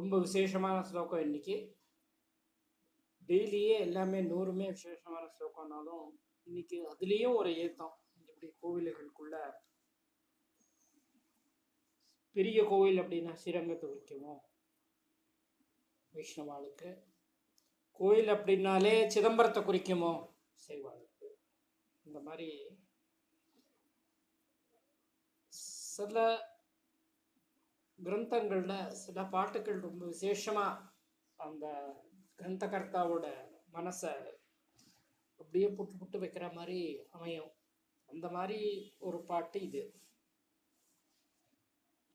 ரொம்ப விசேஷமான ஸ்லோகம் இன்னைக்கு. டெய்லியே எல்லாமே 100மே விசேஷமான ஸ்லோகம்னாலும் இன்னைக்கு அதுலேயும் ஒரு ஏத்தம். இப்படி கோவில்களுக்குள்ள பெரிய கோவில் அப்படின்னா ஸ்ரீரங்கத்தை வைக்கணும் வைஷ்ணவாளுக்கு, கோயில் அப்படின்னாலே சிதம்பரத்தை குறிக்குமோ செய்வாளுக்கு. இந்த மாதிரி சில கிரந்தங்கள்ல சில பாட்டுகள் ரொம்ப விசேஷமா அந்த கிரந்தகர்த்தாவோட மனசை அப்படியே புட்டு புட்டு வைக்கிற மாதிரி அமையும். அந்த மாதிரி ஒரு பாட்டு இது.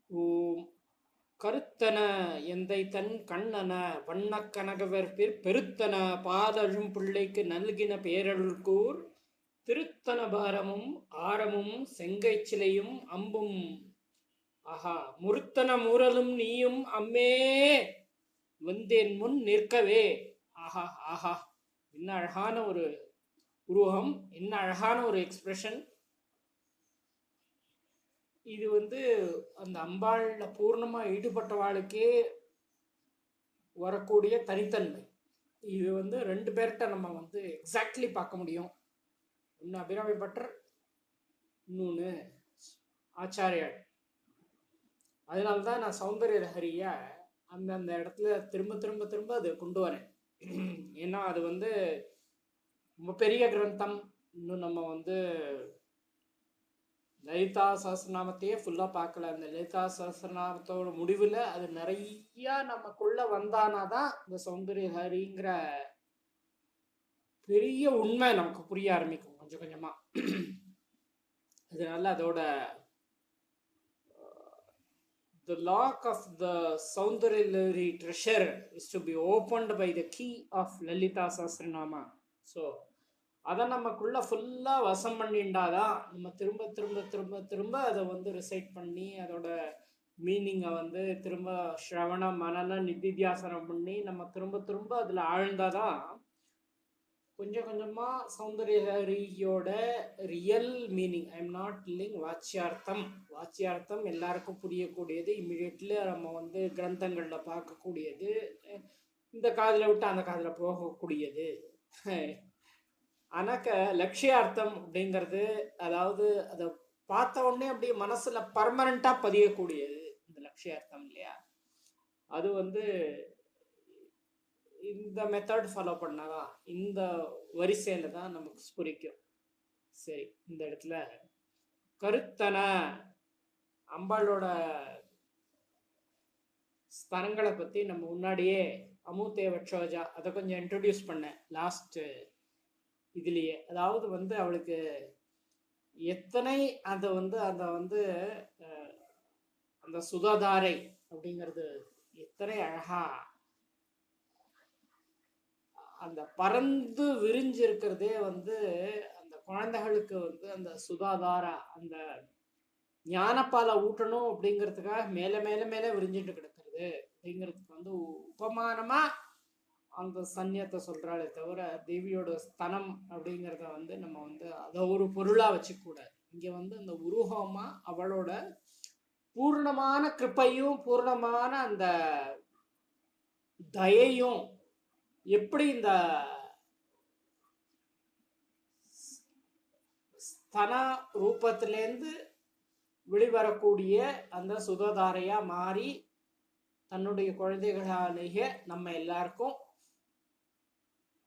ஓம் கருத்தன எந்தை தன் கண்ணன வண்ண கனகவர்பிற் பெருத்தன பாலழும் பிள்ளைக்கு நல்கின பேரருள்கூர் திருத்தன பாரமும் ஆரமும் செங்கை சிலையும் அம்பும் ஆஹா முருத்தன மூரலும் நீயும் அம்மே வந்தேன் முன் நிற்கவே. ஆஹா ஆஹா, என்ன அழகான ஒரு உருவகம், என்ன அழகான ஒரு எக்ஸ்பிரஷன். இது அந்த அம்பாள்ல பூர்ணமா ஈடுபட்டவாளுக்கே வரக்கூடிய தனித்தன்மை. இது ரெண்டு பேர்கிட்ட நம்ம எக்ஸாக்ட்லி பார்க்க முடியும். ஒன்று அபிராமி பட்டர், இன்னொன்று ஆச்சாரியாள். அதனால்தான் நான் சௌந்தர்ய லஹரிய அந்த இடத்துல திரும்ப திரும்ப திரும்ப அது கொண்டு வரேன். ஏன்னா அது ரொம்ப பெரிய கிரந்தம். இன்னும் நம்ம லலிதா சஹஸ்ரநாமத்தையே ஃபுல்லாக பார்க்கல. அந்த லலிதா சஹஸ்ரநாமத்தோட முடிவில் அது நிறையா நமக்குள்ள வந்தானாதான் இந்த சௌந்தர்ய லஹரிங்கிற பெரிய உண்மை நமக்கு புரிய ஆரம்பிக்கும் கொஞ்சம் கொஞ்சமா. அதனால அதோட the lock of the Saundarya Lahari treasure is to be opened by the key of Lalita Sahasranama. So அதை நமக்குள்ள ஃபுல்லாக வசம் பண்ணிண்டாதான் நம்ம திரும்ப திரும்ப திரும்ப திரும்ப அதை ரிசைட் பண்ணி அதோட மீனிங்கை திரும்ப ஸ்ரவணம் மனன நிதித்தியாசனம் பண்ணி நம்ம திரும்ப திரும்ப அதில் ஆழ்ந்தாதான் கொஞ்சம் கொஞ்சமாக சௌந்தர்ய லஹரியோட real meaning, I am not இல்லைங் வாச்சியார்த்தம். வாச்சியார்த்தம் எல்லாருக்கும் புரியக்கூடியது, இம்மிடியட்லி நம்ம கிரந்தங்களில் பார்க்கக்கூடியது, இந்த காதில் விட்டு அந்த காதில் போகக்கூடியது. ஆனாக்க லட்சியார்த்தம் அப்படிங்கிறது, அதாவது அதை பார்த்த உடனே அப்படியே மனசுல பர்மனண்டா பதியக்கூடியது இந்த லட்சியார்த்தம் இல்லையா. அது இந்த மெத்தட் ஃபாலோ பண்ணாதான், இந்த வரிசையில தான் நமக்கு ஸ்புரிக்கும். சரி, இந்த இடத்துல கருத்தன அம்பாளோட ஸ்தனங்களை பத்தி நம்ம முன்னாடியே அமுதே வட்சோஜா அதை கொஞ்சம் இன்ட்ரடியூஸ் பண்ணேன் லாஸ்ட் இதுலயே. அதாவது அவளுக்கு எத்தனை அதை அந்த சுதாதாரை அப்படிங்கிறது எத்தனை அழகா அந்த பறந்து விரிஞ்சு இருக்கிறதே அந்த குழந்தைகளுக்கு அந்த சுதாதாரா அந்த ஞானப்பாலை ஊட்டணும் அப்படிங்கிறதுக்காக மேல மேல மேல விரிஞ்சிட்டு கிடக்கிறது அப்படிங்கிறதுக்கு உபமானமா அந்த சன்னியத்தை சொல்றாளே தவிர தேவியோட ஸ்தனம் அப்படிங்கிறத நம்ம அதை ஒரு பொருளா வச்சுக்கூடாது. இங்க அந்த உருவமா அவளோட பூர்ணமான கிருப்பையும் பூர்ணமான அந்த தயையும் எப்படி இந்த ஸ்தன ரூபத்திலேருந்து வெளிவரக்கூடிய அந்த சுததாரையா மாறி தன்னுடைய குழந்தைகளாலேயே நம்ம எல்லாருக்கும்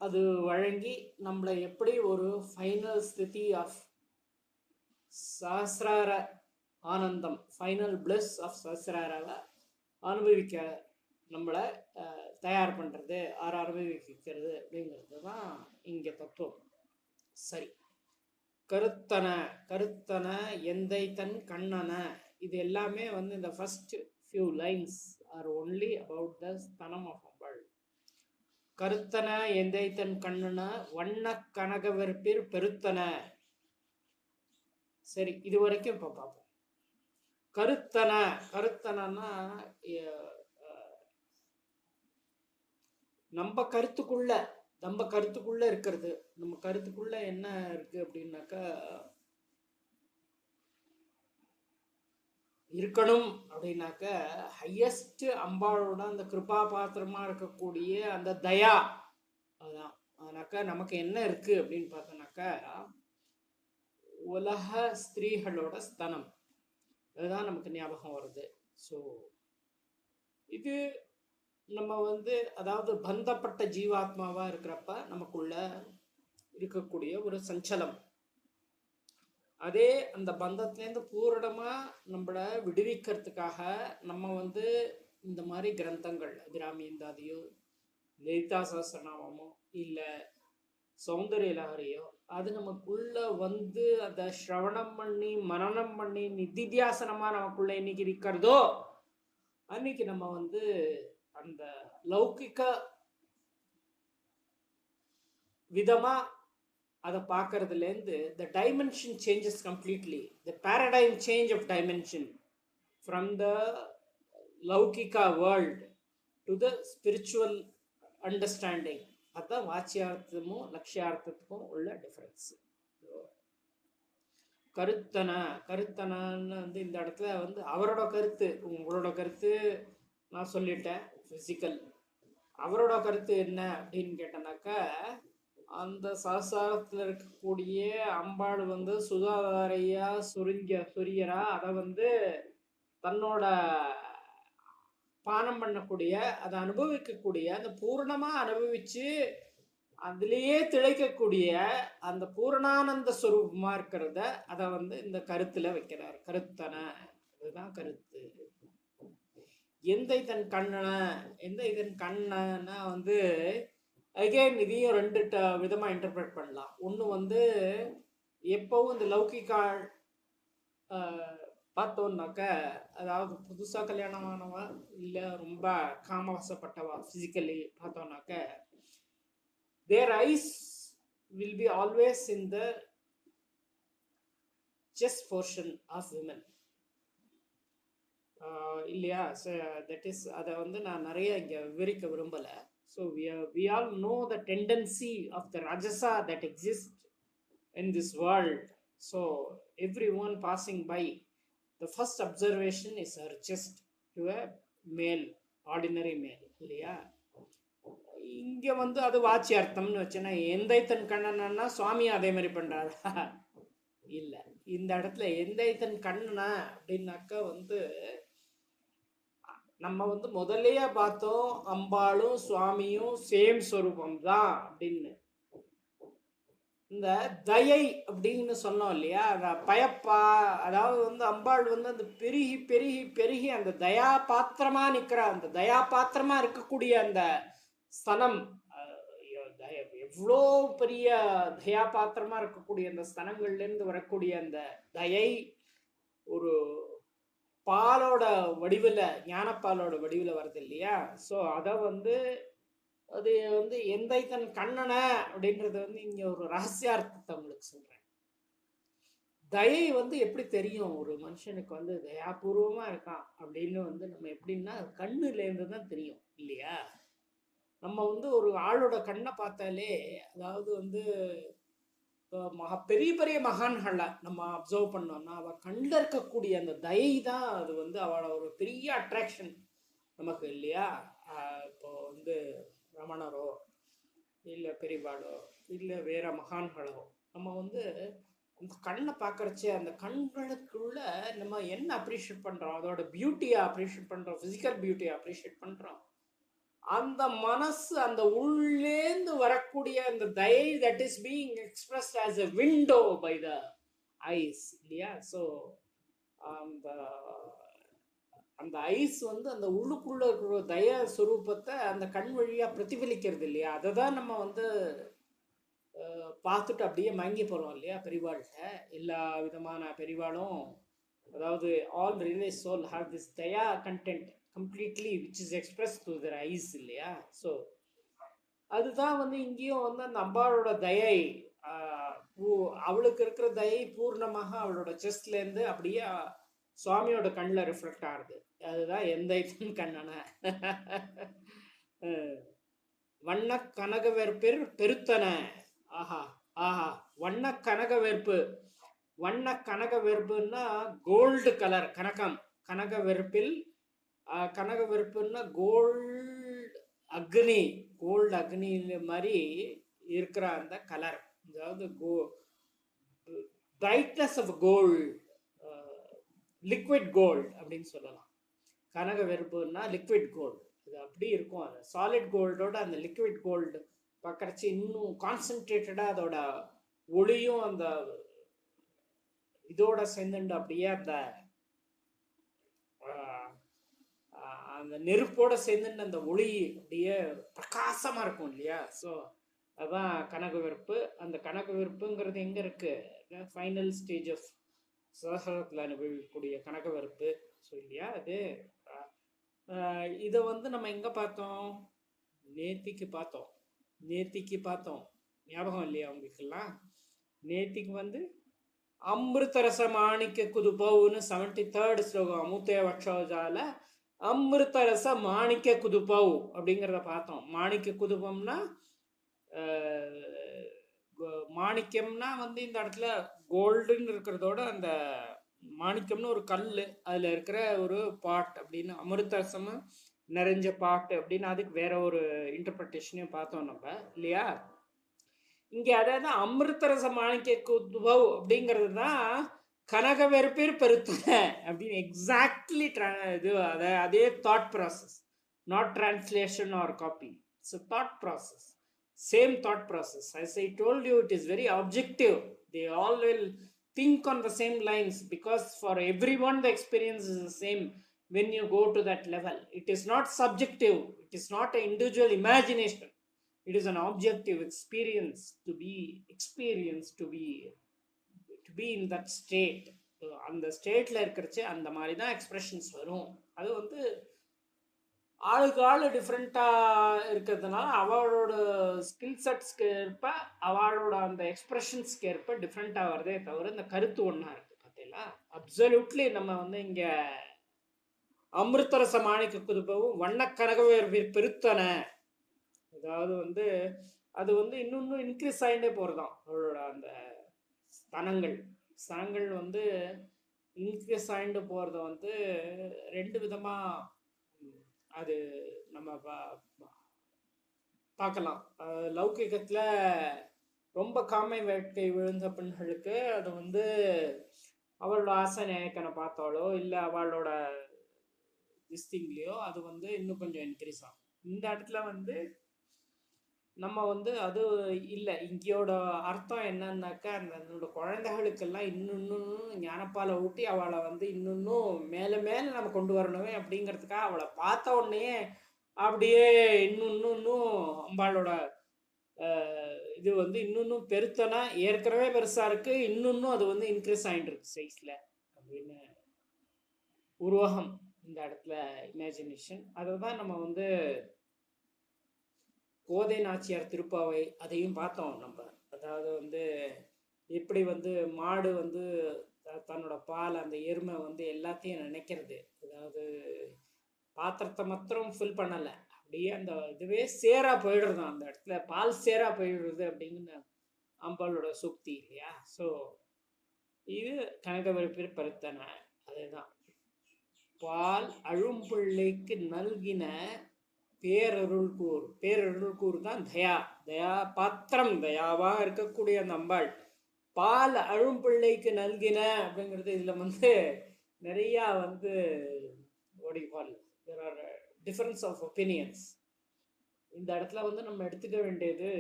அது வழங்கி நம்மளை எப்படி ஒரு ஃபைனல் ஸ்திதி ஆஃப் சஹஸ்ரார ஆனந்தம், ஃபைனல் பிளஸ் ஆஃப் சஹஸ்ராராவை அனுபவிக்க நம்மளை தயார் பண்ணுறது, அனுபவிக்கிறது அப்படிங்கிறது தான் இங்கே தத்துவம். சரி, கருத்தன கருத்தன எந்தை தன் கண்ணன, இது எல்லாமே இந்த first few lines are only about the ஸ்தனம் ஆஃப் அம்பாள். கருத்தன எந்தை தன் கண்ணன வண்ண கனகவர்பிற் பெருத்தன. சரி, இது வரைக்கும் இப்போ பார்ப்போம். கருத்தன கருத்தனா நம்ம கருத்துக்குள்ள இருக்கிறது. நம்ம கருத்துக்குள்ள என்ன இருக்கு அப்படின்னாக்கா, இருக்கணும் அப்படின்னாக்க ஹையஸ்ட் அம்பாளோட அந்த கிருபா பாத்திரமா இருக்கக்கூடிய அந்த தயா அதுதான். அதனாக்கா நமக்கு என்ன இருக்கு அப்படின்னு பார்த்தோம்னாக்கா உலக ஸ்திரீகளோட ஸ்தனம் அதுதான் நமக்கு ஞாபகம் வருது. ஸோ இது நம்ம வந்து அதாவது பந்தப்பட்ட ஜீவாத்மாவா இருக்கிறப்ப நமக்குள்ள இருக்கக்கூடிய ஒரு சஞ்சலம். அதே அந்த பந்தத்திலேருந்து பூரணமா நம்மளை விடுவிக்கிறதுக்காக நம்ம வந்து இந்த மாதிரி கிரந்தங்கள் அபிராமியந்தாதியோ லலிதா சஹஸ்ரநாமமோ இல்லை சௌந்தரிய லஹரியோ அது நமக்குள்ள வந்து அதை ஸ்ரவணம் பண்ணி மனனம் பண்ணி நிதித்தியாசனமா நமக்குள்ள இன்னைக்கு இருக்கிறதோ அன்னைக்கு நம்ம வந்து அந்த லௌகிக்க விதமா அதை பார்க்கறதுலேருந்து the dimension changes completely, the paradigm change of dimension from the லௌகிகா world to the spiritual understanding. அதுதான் வாச்சியார்த்தமும் லட்சியார்த்தத்துக்கும் உள்ள டிஃபரன்ஸ். கருத்தனான்னு வந்து இந்த இடத்துல வந்து அவரோட கருத்து உங்களோட கருத்து நான் சொல்லிட்டேன் ஃபிசிக்கல். அவரோட கருத்து என்ன அப்படின்னு கேட்டனாக்கா அந்த சசாரத்தில் இருக்கக்கூடிய அம்பாள் வந்து சுதாதாரையா சுரியரா அதை வந்து தன்னோட பானம் பண்ணக்கூடிய அதை அனுபவிக்கக்கூடிய அந்த பூர்ணமா அனுபவிச்சு அதுலேயே திளைக்கக்கூடிய அந்த பூரணானந்த ஸ்வரூபமா இருக்கிறத அதை வந்து இந்த கருத்துல வைக்கிறார். கருத்தனை அதுதான் கருத்து. எந்தை தன் கண்ணனா வந்து அகைன் இதையும் ரெண்டு விதமா இன்டர்பிரட் பண்ணலாம். ஒன்று வந்து எப்பவும் இந்த லௌகிகா பார்த்தோம்னாக்க அதாவது புதுசாக கல்யாணமானவா இல்லை ரொம்ப காமவசப்பட்டவா ஃபிசிக்கலி பார்த்தோம்னாக்க their eyes will be always in the chest portion of women. இல்லையா? தட் இஸ் அதை வந்து நான் நிறைய இங்கே விவரிக்க விரும்பலை. So we all know the tendency of the rajasa that exists in this world. So everyone passing by, the first observation is her chest to a male, ordinary male, இல்லையா? இங்கே வந்து அது வாச்சியார்த்தம்னு வச்சேன்னா எந்தை தன் கண்ணனா சுவாமியும் அதே மாதிரி பண்ணுறாரா? இல்லை. இந்த இடத்துல எந்தை தன் கண்ணனா அப்படின்னாக்கா வந்து நம்ம வந்து முதல்லையே பார்த்தோம் அம்பாளும் சுவாமியும் சேம் ஸ்வரூபம் தான் அப்படின்னு. இந்த தயை அப்படின்னு சொன்னோம் இல்லையா? பயப்பா அதாவது வந்து அம்பாள் வந்து அந்த பெருகி பெருகி பெருகி அந்த தயா பாத்திரமா நிற்கிற அந்த தயா பாத்திரமா இருக்கக்கூடிய அந்த ஸ்தனம் எவ்வளோ பெரிய தயா பாத்திரமா இருக்கக்கூடிய அந்த ஸ்தனங்கள்லேருந்து வரக்கூடிய அந்த தயை ஒரு பாலோட வடிவில் ஞானப்பாலோட வடிவில் வருது இல்லையா? ஸோ அதை வந்து அது வந்து எந்தை தன் கண்ணனை அப்படின்றது வந்து இங்கே ஒரு ரகசியார்த்தத்தை உங்களுக்கு சொல்கிறேன். தயை வந்து எப்படி தெரியும் ஒரு மனுஷனுக்கு வந்து தயாபூர்வமாக இருக்கான் அப்படின்னு வந்து நம்ம எப்படின்னா கண்ணுலேருந்து தான் தெரியும் இல்லையா? நம்ம வந்து ஒரு ஆளோட கண்ணை பார்த்தாலே அதாவது வந்து பெரிய பெரிய மகான்களை நம்ம அப்சர்வ் பண்ணோம்னா அவள் கண்ணில் இருக்கக்கூடிய அந்த தயை தான் அது வந்து அவளோட ஒரு பெரிய அட்ராக்ஷன் நமக்கு இல்லையா? இப்போ வந்து ரமணரோ இல்லை பெரியவாளோ இல்லை வேற மகான்களோ நம்ம வந்து அந்த கண்ணை பார்க்கறச்சே அந்த கண்களுக்குள்ள நம்ம என்ன அப்ரிஷியேட் பண்ணுறோம், அதோட பியூட்டியை அப்ரிஷியேட் பண்ணுறோம், ஃபிசிக்கல் பியூட்டியை அப்ரிஷியேட் பண்ணுறோம். அந்த மனசு அந்த உள்ளேந்து வரக்கூடிய அந்த தயை that is being expressed as a window by the eyes இல்லையா? ஸோ அந்த ஐஸ் வந்து அந்த உள்ளுக்குள்ள இருக்கிற தய சுரூபத்தை அந்த கண் வழியா பிரதிபலிக்கிறது இல்லையா? அதை தான் நம்ம வந்து பார்த்துட்டு அப்படியே மயங்கி போகிறோம் இல்லையா? பெரிவாள்கிட்ட எல்லா விதமான பெரிவாளும் அதாவது all realise soul have this daya content completely which is express to their eyes இல்லையா? ஸோ அதுதான் வந்து இங்கேயும் வந்து அந்த அம்பாளோட தயை அவளுக்கு இருக்கிற தயை பூர்ணமாக அவளோட செஸ்ட்லேருந்து அப்படியே சுவாமியோட கண்ணில் ரிஃப்ளெக்ட் ஆகுது. அதுதான் எந்த கண்ணனை வண்ண கனகவேற்பெர் பெருத்தனை. ஆஹா ஆஹா, வண்ண கனகவேற்பு. வண்ண கனகவேற்புன்னா கோல்டு கலர் கனகம் கனக வெறுப்பில் கனக வெறுப்புன்னா கோல்டு அக்னி மாதிரி இருக்கிற அந்த கலர், அதாவது brightness of gold, liquid gold அப்படின்னு சொல்லலாம். கனக வெறுப்புன்னா லிக்விட் கோல்டு, இது அப்படி இருக்கும். அது சாலிட் கோல்டோட அந்த லிக்விட் கோல்டு பார்க்கறச்சு இன்னும் கான்சென்ட்ரேட்டடாக அதோட ஒளியும் அந்த இதோட சேர்ந்துண்டு அப்படியே அந்த அந்த நெருப்போட சேர்ந்துட்டு அந்த ஒளி அப்படியே பிரகாசமா இருக்கும் இல்லையா. ஸோ அதான் கனக வெறுப்பு. அந்த கனக வெறுப்புங்கிறது எங்க இருக்கு? ஃபைனல் ஸ்டேஜ் ஆஃப் சகசரத்தில் அனுபவிக்கக்கூடிய கனக வெறுப்பு. ஸோ இல்லையா அது. இதை வந்து நம்ம எங்க பார்த்தோம்? நேத்திக்கு பார்த்தோம். ஞாபகம் இல்லையா உங்களுக்கெல்லாம்? நேத்திக்கு வந்து அமிர்தரச மாணிக்க குதுபவுன்னு 73rd ஸ்லோகம் அமுத்தே வக்ஷோஜால அமிர்தரச மாணிக்க குதுபவ் அப்படிங்கிறத பார்த்தோம். மாணிக்க குதுபம்னா மாணிக்கம்னா வந்து இந்த இடத்துல கோல்டுன்னு இருக்கிறதோட அந்த மாணிக்கம்னு ஒரு கல், அதுல இருக்கிற ஒரு பாட் அப்படின்னு, அமிர்தரசம் நிறைஞ்ச பாட்டு அப்படின்னு அதுக்கு வேற ஒரு இன்டர்பிரட்டேஷனையும் பார்த்தோம் நம்ம இல்லையா. இங்க அதாவது அமிர்தரச மாணிக்க குதுபவ் அப்படிங்கிறது தான் கனக வெறுப்பீர் பெருத்தன அப்படின்னு எக்ஸாக்ட்லி இது அதே thought process, not translation or copy. It's a thought process, same thought process. As I told you, it is very objective. They all will think on the same lines because for everyone the experience is the same when you go to that level. It is not subjective, it is not an individual imagination, it is an objective experience to be experienced, to be in that state. அந்த ஸ்டேட்ல இருக்கிறச்சு அந்த மாதிரி தான் expressions வரும். அது வந்து ஆளுக்கு ஆள் டிஃப்ரெண்ட்டாக இருக்கிறதுனால அவளோட ஸ்கில் செட்ஸ்க்கு ஏற்ப அவளோட அந்த எக்ஸ்பிரஷன்ஸ்க்கு ஏற்ப டிஃப்ரெண்ட்டாக வருதே தவிர இந்த கருத்து ஒன்றா இருக்குது. பார்த்தீங்களா? அப்சல்யூட்லி நம்ம வந்து இங்கே அமிர்தரச மாணிக்க குதுபவும் வண்ண கனகவேர் பெருத்தன, அதாவது வந்து அது வந்து இன்னும் இன்க்ரீஸ் ஆகிட்டே போகிறதான் அவளோட அந்த ஸ்தனங்கள் வந்து இன்க்ரீஸ் ஆகிட்டு போகிறத வந்து ரெண்டு விதமாக அது நம்ம பார்க்கலாம். லௌகிகத்தில் ரொம்ப காமை வேட்கை விழுந்த பெண்களுக்கு அது வந்து அவளோட ஆசை நாயக்கனை பார்த்தாலோ இல்லை அவளோட திஸ்திங்லேயோ அது வந்து இன்னும் கொஞ்சம் இன்க்ரீஸ் ஆகும். இந்த இடத்துல வந்து நம்ம வந்து அது இல்லை. இங்கேயோட அர்த்தம் என்னன்னாக்கா அதனோட குழந்தைகளுக்கெல்லாம் இன்னும் ஞானப்பாலை ஊட்டி அவளை வந்து இன்னும் மேலே நம்ம கொண்டு வரணுமே அப்படிங்கிறதுக்காக அவளை பார்த்த உடனே அப்படியே இன்னும் அம்பாளோட இது வந்து இன்னும் பெருத்தனா ஏற்கனவே பெருசா இருக்கு, இன்னும் அது வந்து இன்க்ரீஸ் ஆகிட்டு இருக்கு சைஸ்ல அப்படின்னு உருவகம் இந்த இடத்துல இமேஜினேஷன். அதை தான் நம்ம வந்து கோதை நாச்சியார் திருப்பாவை அதையும் பார்த்தோம் நம்ம. அதாவது வந்து எப்படி வந்து மாடு வந்து தன்னோட பால் அந்த எருமை வந்து எல்லாத்தையும் நினைக்கிறது, அதாவது பாத்திரத்தை மாத்திரம் ஃபில் பண்ணலை, அப்படியே அந்த இதுவே சேரா போயிடுறது, அந்த இடத்துல பால் சேரா போயிடுறது அப்படிங்கிற அம்பாளோட சுக்தி இல்லையா. ஸோ இது கனகவெறுப்பில் பருத்தன. அதுதான் பால் அழும்பிள்ளைக்கு நல்கின பேரருள் கூர் தான் தயா பாத்திரம், தயாவா இருக்கக்கூடிய அந்த அம்பாள். பால் அழும்பிள்ளைக்கு நல்கின அப்படிங்கிறது இதுல வந்து நிறைய வந்து there are difference of opinions. இந்த இடத்துல வந்து நம்ம எடுத்துக்க வேண்டியது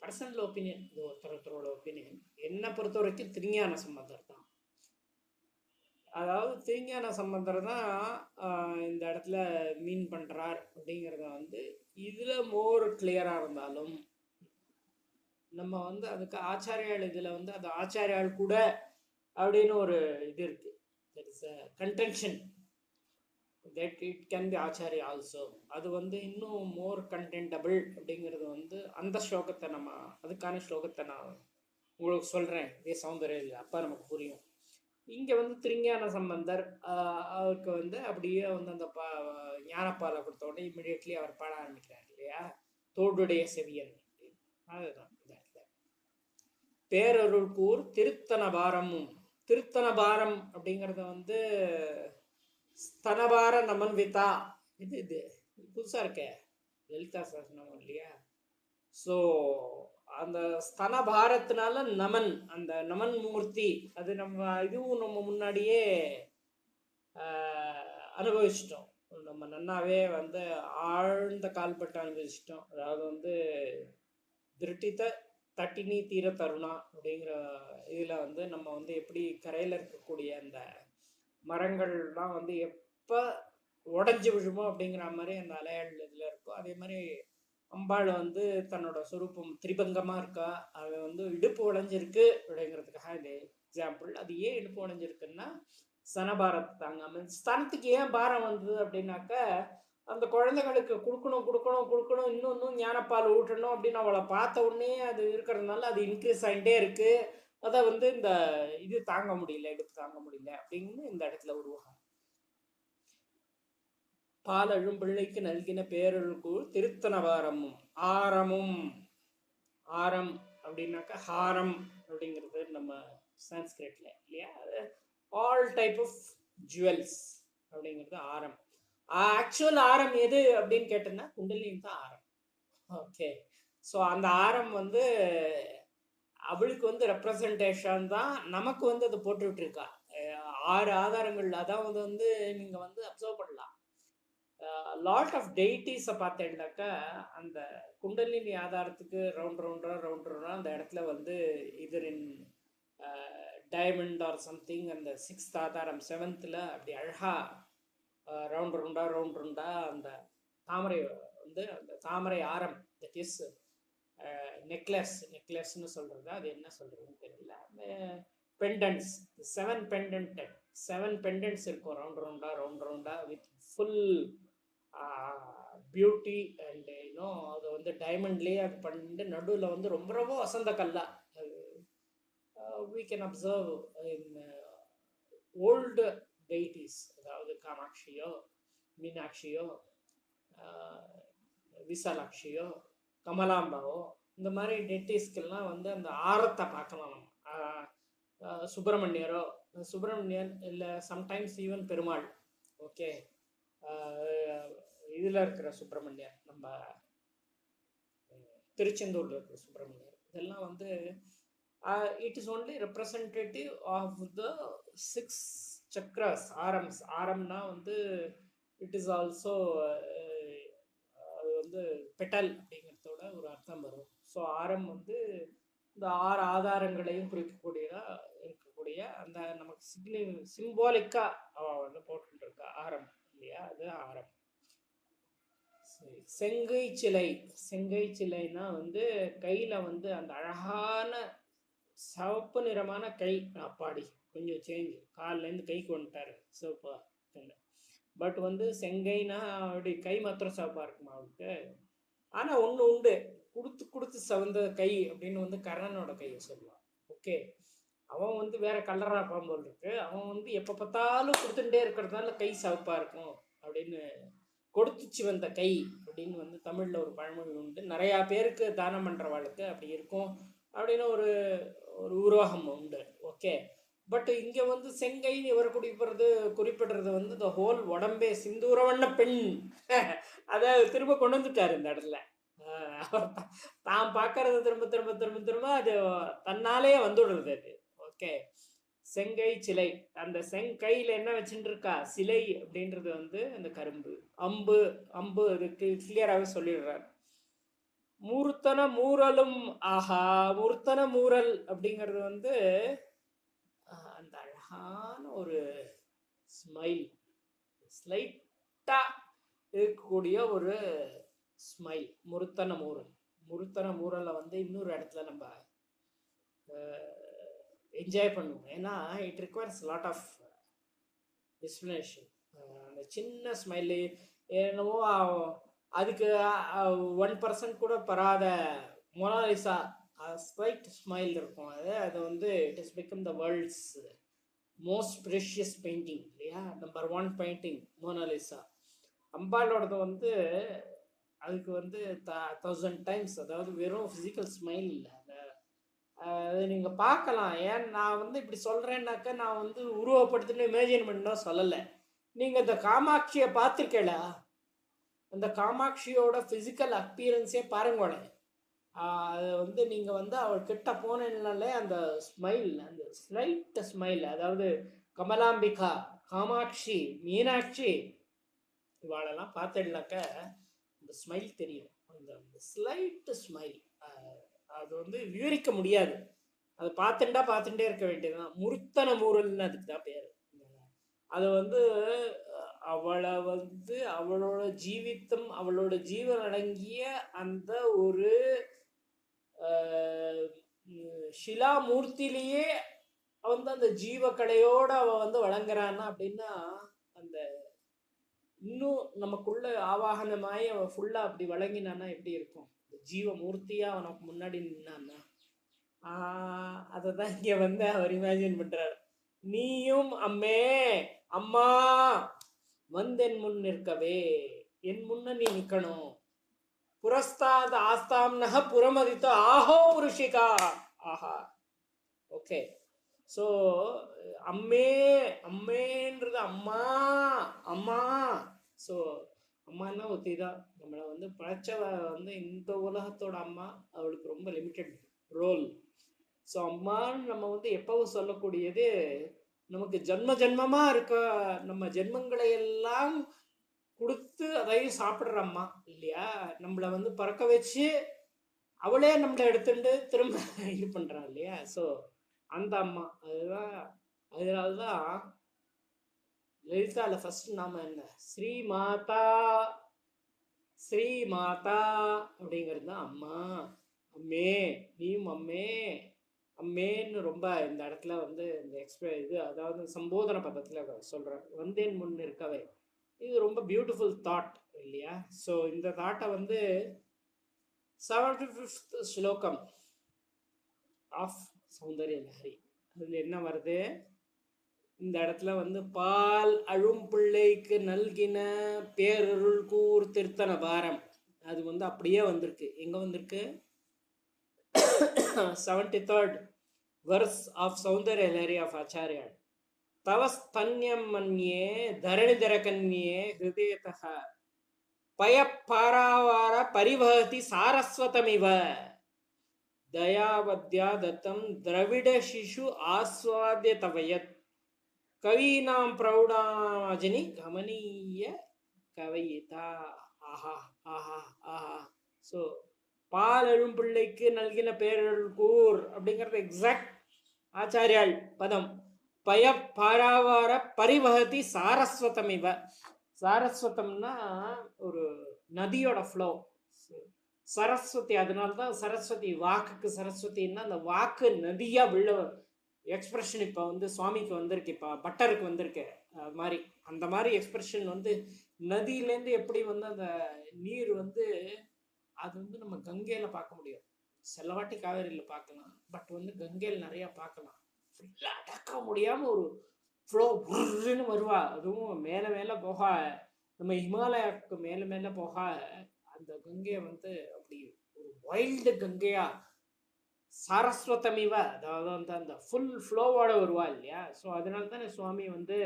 பர்சனல் ஒப்பீனியன், இது ஒருத்தரோட ஒப்பீனியன். என்னை பொறுத்த வரைக்கும் திருஞான சம்பந்தர் தான், அதாவது திருஞான சம்பந்தர் தான் இந்த இடத்துல மீன் பண்றார் அப்படிங்கிறத வந்து இதுல மோர் கிளியரா இருந்தாலும் நம்ம வந்து அதுக்கு ஆச்சாரியால் இதுல வந்து அது ஆச்சாரியால் கூட அப்படின்னு ஒரு இது இருக்கு, that is a contention that it can be Acharya also. அது வந்து இன்னும் மோர் கண்டென்டபிள் அப்படிங்கிறது வந்து அந்த ஸ்லோகத்தை நம்ம அதுக்கான ஸ்லோகத்தை நான் உங்களுக்கு சொல்றேன் இதே சௌந்தர்யம், அப்போ நமக்கு புரியும். இங்கே வந்து திருஞான சம்பந்தர் அவருக்கு வந்து அப்படியே வந்து அந்த ஞானப்பாலை கொடுத்த உடனே இம்மிடியட்லி அவர் பாட ஆரம்பிக்கிறார் இல்லையா, தோடுடைய செவியன். அதுதான் இந்த இடத்துல பேரருள் கூர் திருத்தன பாரமும் திருத்தனபாரம் அப்படிங்கிறத வந்து ஸ்தனபார நமன்விதா, இது புதுசாக இருக்கே லலிதா சஹஸ்ரநாமம் இல்லையா? ஸோ அந்த ஸ்தன பாரத்தினால நமன், அந்த நமன் மூர்த்தி, அது இதுவும் நம்ம முன்னாடியே அனுபவிச்சிட்டோம். நம்ம நன்னாவே வந்து ஆழ்ந்த கால்பட்டு அனுபவிச்சிட்டோம். அதாவது வந்து திருட்டித்த தட்டினி தீர தருணா அப்படிங்கிற இதில் வந்து நம்ம வந்து எப்படி கரையில் இருக்கக்கூடிய அந்த மரங்கள்லாம் வந்து எப்போ உடஞ்சி விழுமோ அப்படிங்கிற மாதிரி அந்த அலையாள் இதில் இருக்கோ, அதே மாதிரி அம்பாள் வந்து தன்னோட சுரூப்பம் திரிபங்கமாக இருக்கா. அது வந்து இடுப்பு உடைஞ்சிருக்கு அப்படிங்கிறதுக்காக இது எக்ஸாம்பிள். அது ஏன் இடுப்பு உடைஞ்சிருக்குன்னா சனபாரத்தை தாங்காமல். ஸ்தனத்துக்கு ஏன் பாரம் வந்தது அப்படின்னாக்க, அந்த குழந்தைகளுக்கு கொடுக்கணும் இன்னும் ஞானப்பால் ஊட்டணும் அப்படின்னு அவளை பார்த்த உடனே அது இருக்கிறதுனால அது இன்க்ரீஸ் ஆகிட்டே இருக்கு. அதை வந்து இந்த இது தாங்க முடியல, இடுப்பு தாங்க முடியல அப்படின்னு இந்த இடத்துல உருவாகும். பாலழும் பிள்ளைக்கு நல்கின பேரழுக்கூழ் திருத்தனவாரமும் ஆரமும். ஆரம் அப்படின்னாக்கா ஹாரம் அப்படிங்கிறது நம்ம சான்ஸ்கிரிட்ல இல்லையா? ஆல் டைப் ஆஃப் ஜுவல்ஸ் அப்படிங்கிறது ஆரம். ஆக்சுவல் ஆரம் எது அப்படின்னு கேட்டோம்னா குண்டலினி தான் ஆரம். ஓகே, ஸோ அந்த ஆரம் வந்து அவளுக்கு வந்து ரெப்ரசன்டேஷன் தான். நமக்கு வந்து அதை போட்டு விட்டுருக்கா 6 ஆதாரங்கள். அதாவது வந்து நீங்க வந்து அப்சர்வ் பண்ணலாம், லாட் ஆஃப் டெய்டிஸை பார்த்தேன்னாக்கா அந்த குண்டலினி ஆதாரத்துக்கு ரவுண்ட் அந்த இடத்துல வந்து இதர் இன் டைமண்ட் ஆர் சம்திங். அந்த 6th ஆதாரம் 7th அப்படி அழகா ரவுண்டா அந்த தாமரை வந்து அந்த தாமரை ஆரம், தட் இஸ் நெக்லஸ்ன்னு சொல்றது. அது என்ன சொல்றதுன்னு தெரியல. பெண்டன்ஸ், 7 பெண்டன்ட்ஸ் இருக்கும் ரவுண்டா வித் ஃபுல் பியூட்டி அண்ட் அது வந்து டைமண்ட்லேயே அது பண்ணிட்டு நடுவில் வந்து ரொம்ப வசந்த கல்லா. we can observe in old deities, அதாவது காமாட்சியோ மீனாட்சியோ விசாலாட்சியோ கமலாம்பாவோ இந்த மாதிரி டெய்டிஸ்க்கெல்லாம் வந்து அந்த ஆரத்தை பார்க்கலாம். சுப்பிரமணியன் இல்லை சம்டைம்ஸ் ஈவன் பெருமாள். ஓகே, இதில் இருக்கிற சுப்பிரமணியர், நம்ம திருச்செந்தூரில் இருக்கிற சுப்பிரமணியர், இதெல்லாம் வந்து it is only representative of the 6 chakras, Aaram's. ஆரம்னா வந்து இட் இஸ் ஆல்சோ அது வந்து பெட்டல் அப்படிங்கிறதோட ஒரு அர்த்தம் வரும். ஸோ ஆரம் வந்து இந்த 6 ஆதாரங்களையும் இருக்கக்கூடிய அந்த நமக்கு சிம்பாலிக்கா அவள் வந்து போட்டு இருக்கா ஆரம் இல்லையா? அது ஆரம். செங்கை சிலைனா வந்து கையில வந்து அந்த அழகான சிவப்பு நிறமான கை. அப்பாடி கொஞ்சம் சேஞ்ச், காலிலேருந்து கைக்கு வந்துட்டாரு சிவப்பா. பட் வந்து செங்கைனா அப்படி கை மாத்திரம் சிவப்பா இருக்குமா அவருக்கு? ஆனால் ஒன்று உண்டு, கொடுத்து சவந்த கை அப்படின்னு வந்து கர்ணனோட கையை சொல்லலாம். ஓகே, அவன் வந்து வேற கலராக பாம்போல் இருக்கு. அவன் வந்து எப்போ பார்த்தாலும் கொடுத்துட்டே இருக்கிறதுனால கை சிவப்பா இருக்கும் அப்படின்னு. கொடுத்துச்சு வந்த கை அப்படின்னு வந்து தமிழில் ஒரு பழமொழி உண்டு. நிறையா பேருக்கு தானம் பண்ணுறவாளுக்கு அப்படி இருக்கும் அப்படின்னு ஒரு உருவாகம் உண்டு. ஓகே, பட் இங்கே வந்து செங்கைன்னு இவர் குறிப்பிடுறது வந்து இந்த ஹோல் உடம்பே சிந்தூரவண்ண பெண் அதை திரும்ப கொண்டு வந்துட்டார் இந்த இடத்துல. தான் பார்க்கறது திரும்ப அது தன்னாலே வந்துடுறது அது. ஓகே, செங்கை சிலை, அந்த செங்கையில் என்ன வச்சுட்டு இருக்கா சிலை அப்படின்றது வந்து அந்த கரும்பு. அம்பு அதுக்கு கிளியராகவே சொல்லிடுறார். மூர்த்தன மூரலும். ஆஹா, மூர்த்தன மூரல் அப்படிங்கிறது வந்து அந்த அழகான ஒரு ஸ்மைல், ஸ்லைட்டா இருக்கக்கூடிய ஒரு ஸ்மைல். முருத்தன மூரலை வந்து இன்னொரு இடத்துல நம்ம என்ஜாய் பண்ணுவோம். ஏன்னா it requires lot of explanation. அந்த சின்ன ஸ்மைலு என்னவோ அதுக்கு 1% கூட பராத மொனாலிசா ஸ்லைட் ஸ்மைல் இருக்கும். அது வந்து it is become the world's most precious painting இல்லையா? Number 1 painting Mona Lisa. அம்பாலோடது வந்து அதுக்கு வந்து 1000 times, அதாவது வெறும் ஃபிசிக்கல் ஸ்மைல் இல்லை, அது நீங்க பார்க்கலாம். ஏன் நான் வந்து இப்படி சொல்றேன்னாக்க, நான் வந்து உருவப்படுத்தின்னு இமேஜின் பண்ணணும் சொல்லல. நீங்க இந்த காமாட்சிய பார்த்திருக்கீங்களா? அந்த காமாட்சியோட பிசிக்கல் அப்பியரன்ஸே பாருங்களேன். அது வந்து நீங்க வந்து அவள் கிட்ட போனீங்கனாலே அந்த ஸ்மைல், அந்த ஸ்லைட் ஸ்மைல், அதாவது கமலாம்பிகா, காமாட்சி, மீனாட்சி இவாளெல்லாம் பார்த்தீங்கன்னாக்க அந்த ஸ்மைல் தெரியும். அந்த அந்த ஸ்லைட் ஸ்மைல் அது வந்து விவரிக்க முடியாது. அதை பார்த்துட்டே இருக்க வேண்டியதுதான். முருத்தன மூரல்னு அதுக்கு தான் பேர். அது வந்து அவளை வந்து அவளோட ஜீவித்தம், அவளோட ஜீவன் அடங்கிய அந்த ஒரு ஷிலாமூர்த்திலேயே வந்து அந்த ஜீவக்கடையோட அவ வந்து வழங்குறான்னா அப்படின்னா, அந்த இன்னும் நமக்குள்ள ஆவாகனமாயி அவ ஃபுல்லா அப்படி வழங்கினான்னா எப்படி இருக்கும்? ஜீவமூர்த்தியா அவனுக்கு முன்னாடி நின்னான்னா அததான் இங்க வந்து அவர் இமேஜின் பண்றாரு. நீயும் அம்மே, அம்மா வந்தென் முன் நிற்கவே, என் முன்ன நீ நிக்கணும். புரஸ்தாத் ஆஸ்தாம்னஹ புறமதித்த ஆஹோ ருஷிகா. ஆஹா, ஓகே. ஸோ அம்மே, அம்மேன்றது அம்மா, அம்மா. ஸோ அம்மானா ஒத்தி தான் நம்மளை வந்து படைச்சவ வந்து இந்த உலகத்தோட அம்மா. அவளுக்கு ரொம்ப லிமிட்டட் ரோல். ஸோ அம்மான்னு நம்ம வந்து எப்பவும் சொல்லக்கூடியது நமக்கு ஜென்ம ஜென்மமா இருக்க நம்ம ஜென்மங்களை எல்லாம் கொடுத்து அதையும் சாப்பிட்ற அம்மா இல்லையா? நம்மளை வந்து பறக்க வச்சு அவளே நம்மளை எடுத்துட்டு திரும்ப இது பண்றான் இல்லையா? ஸோ அந்த அம்மா அதுதான். அதனால்தான் லலிதால ஃபர்ஸ்ட் நாம என்ன, ஸ்ரீ மாதா, ஸ்ரீ மாதா அப்படிங்கிறது தான் அம்மா. அம்மே, நீயும் அம்மே, அம்மேன்னு ரொம்ப இந்த இடத்துல வந்து இந்த இது அதாவது சம்போதன பதத்துல சொல்றேன். வந்தேன் முன் இருக்கவே, இது ரொம்ப பியூட்டிஃபுல் தாட் இல்லையா? ஸோ இந்த தாட்டை வந்து 75th ஸ்லோகம் ஆஃப் சௌந்தர்ய லஹரி அதுல என்ன வருது? இந்த இடத்துல வந்து பால் அழும் பிள்ளைக்கு நல்கின பேரருள் கூர் திருத்தன பாரம், அது வந்து அப்படியே வந்திருக்கு. எங்க வந்திருக்கு? 73rd verse of Saundarya Lahari of Acharya. तव स्तन्यं मन्ये धरणिधरकन्ये हृदयतः पयःपारावार परिवहति सारस्वतमिव दयावद्या दत्तं द्रविडशिशु आस्वाद्य तव यत् कवीनां प्रौढाजनि गमनीय कवयिता. ஆஹா ஆஹா ஆஹா. ஸோ பால் எழும் பிள்ளைக்கு நல்கின பேரருள் கூர் அப்படிங்கிறது எக்ஸாக்ட் ஆச்சாரியால் பதம். பய பாராவார பரிவகதி சாரஸ்வதம் இவ. சாரஸ்வதம்னா ஒரு நதியோட ஃப்ளோ, சரஸ்வதி. அதனால்தான் சரஸ்வதி, வாக்குக்கு சரஸ்வதினா அந்த வாக்கு நதியா விழ எக்ஸ்பிரஷன் இப்போ வந்து சுவாமிக்கு வந்திருக்கு, இப்போ பட்டருக்கு வந்திருக்கு. அது மாதிரி அந்த மாதிரி எக்ஸ்பிரஷன் வந்து நதியிலேருந்து எப்படி வந்து அந்த நீர் வந்து அது வந்து நம்ம கங்கையில பார்க்க முடியும், சிலவாட்டி காவேரியில பார்க்கலாம், பட் வந்து கங்கையில் நிறைய பார்க்கலாம். ஃபுல்லாக அடக்க முடியாம ஒரு ஃப்ளோ புர்ன்னு வருவா. அதுவும் மேலே மேலே போக, நம்ம ஹிமாலயாவுக்கு மேலே மேலே போக அந்த கங்கையை வந்து அப்படி ஒரு வைல்டு கங்கையா சாரஸ்வதமிவ, அதாவது வந்து அந்த ஃபுல் ஃப்ளோவோட வருவா இல்லையா? ஸோ அதனால தானே சுவாமி வந்து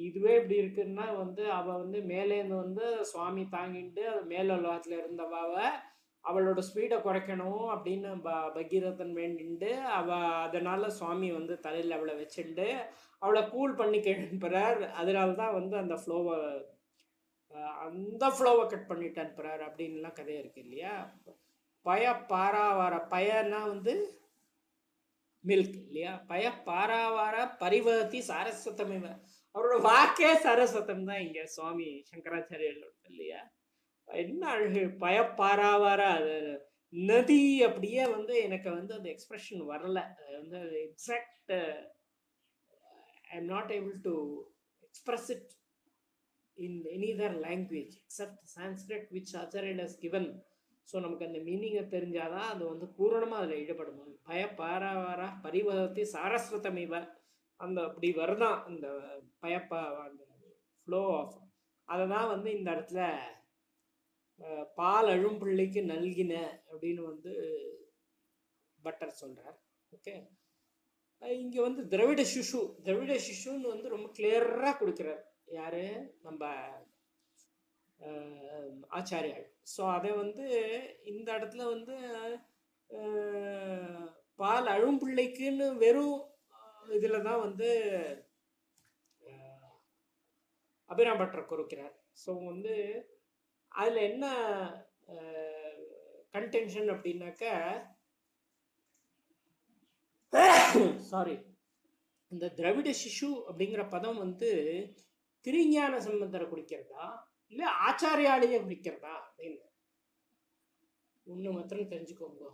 இதுவே இப்படி இருக்குன்னா வந்து அவ வந்து மேலேருந்து வந்து சுவாமி தாங்கிட்டு அது மேல உலகத்துல இருந்தவாவை அவளோட ஸ்பீடை குறைக்கணும் அப்படின்னு பகீரதன் வேண்டிண்டு அதனால சுவாமி வந்து தலையில் அவளை வச்சுண்டு அவளை கூல் பண்ணி அனுப்புறார். அதனால தான் வந்து அந்த ஃப்ளோவை கட் பண்ணிட்டு அனுப்புறார் அப்படின்லாம் கதை இருக்கு இல்லையா? பய பாராவார, பயனா வந்து மில்க் இல்லையா? பய பாராவார பரிவர்த்தி சாரஸ்வதமிவ, அவரோட வாக்கே சரஸ்வதம் தான் இங்க சுவாமி சங்கராச்சாரியர் இல்லையா? என்ன அழகு! பயப்பாராவார அது நதி அப்படியே வந்து எனக்கு வந்து அந்த எக்ஸ்பிரஷன் வரல. வந்து exact I am not able to express it in any other language accept Sanskrit which ஆச்சாரியர் ஹஸ் given. ஸோ நமக்கு அந்த மீனிங்கை தெரிஞ்சாதான் அது வந்து பூரணமாக அதில் ஈடுபட முடியும். பயப்பாராவாரா பரிவர்த்தி சாரஸ்வதமிவ, அந்த அப்படி வருதான் அந்த அந்த ஃப்ளோ ஆஃப். அதை தான் வந்து இந்த இடத்துல பால் அழும் பிள்ளைக்கு நல்கின அப்படின்னு வந்து பட்டர் சொல்கிறார். ஓகே, இங்கே வந்து திராவிட சிஷுன்னு வந்து ரொம்ப கிளியராக கொடுக்குறார். யார்? நம்ம ஆச்சாரியாள். ஸோ அதை வந்து இந்த இடத்துல வந்து பால் அழும்பிள்ளைக்குன்னு வெறும் இதில் தான் வந்து அபிராம் பட்டர் குறிக்கிறார். ஸோ வந்து அதில் என்ன கன்டென்ஷன் அப்படின்னாக்க, சாரி, இந்த திராவிட சிஷு அப்படிங்கிற பதம் வந்து திருஞான சம்பந்தரை குறிக்கிறதா இல்லை ஆச்சாரியாலையை குறிக்கிறதா அப்படின்னு ஒன்று மாத்திரம் தெரிஞ்சுக்கோங்க.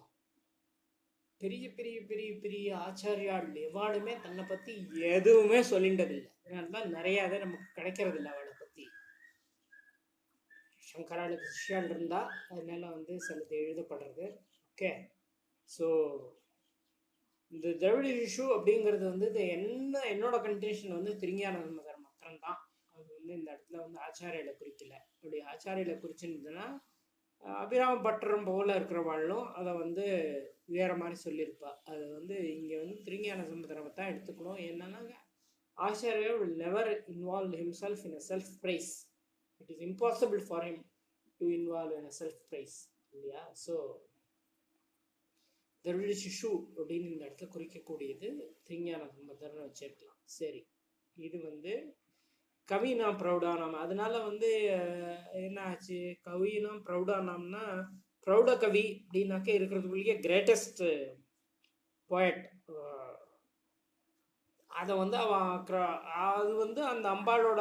பெரிய பெரிய பெரிய பெரிய ஆச்சாரியாள் எவாளுமே தன்னை பற்றி எதுவுமே சொல்லிண்டதில்லை. அதனால்தான் நிறையாவே நமக்கு கிடைக்கிறது இல்லை அவளை பற்றி. சங்கராளுக்கு சிஷ்யால் இருந்தால் அதனால வந்து சிலது எழுதப்படுறது. ஓகே, ஸோ இந்த திராவிட சிஷு அப்படிங்கிறது வந்து இது என்னோட கன்டென்ஷன் வந்து திருஞான சம்பந்தர் மாத்திரம்தான். அது வந்து இந்த இடத்துல வந்து ஆச்சாரியால குறிக்கல. அப்படி ஆச்சாரியால குறிச்சுருந்ததுன்னா அபிராம பட்டரம் போல இருக்கிறவாளும் அதை வந்து வேற மாதிரி சொல்லியிருப்பா. அது வந்து இங்கே வந்து திருஞான சம்பந்தரை தான் எடுத்துக்கணும். என்னன்னா, Acharya will never involve himself in a self praise. It is impossible for him to involve in a self praise, இல்லையா? ஸோ திராவிட சிஷு அப்படின்னு இந்த இடத்துல குறிக்கக்கூடியது திருஞான சம்பந்தர்னு வச்சிருக்கலாம். சரி, இது வந்து கவினாம் ப்ரௌடானாம். அதனால வந்து என்ன ஆச்சு, கவினாம் ப்ரௌடானாம்னா ப்ரௌட கவி அப்படின்னாக்க இருக்கிறதுக்குள்ளேயே கிரேட்டஸ்ட் போயட். அதை வந்து அவன் அது வந்து அந்த அம்பாளோட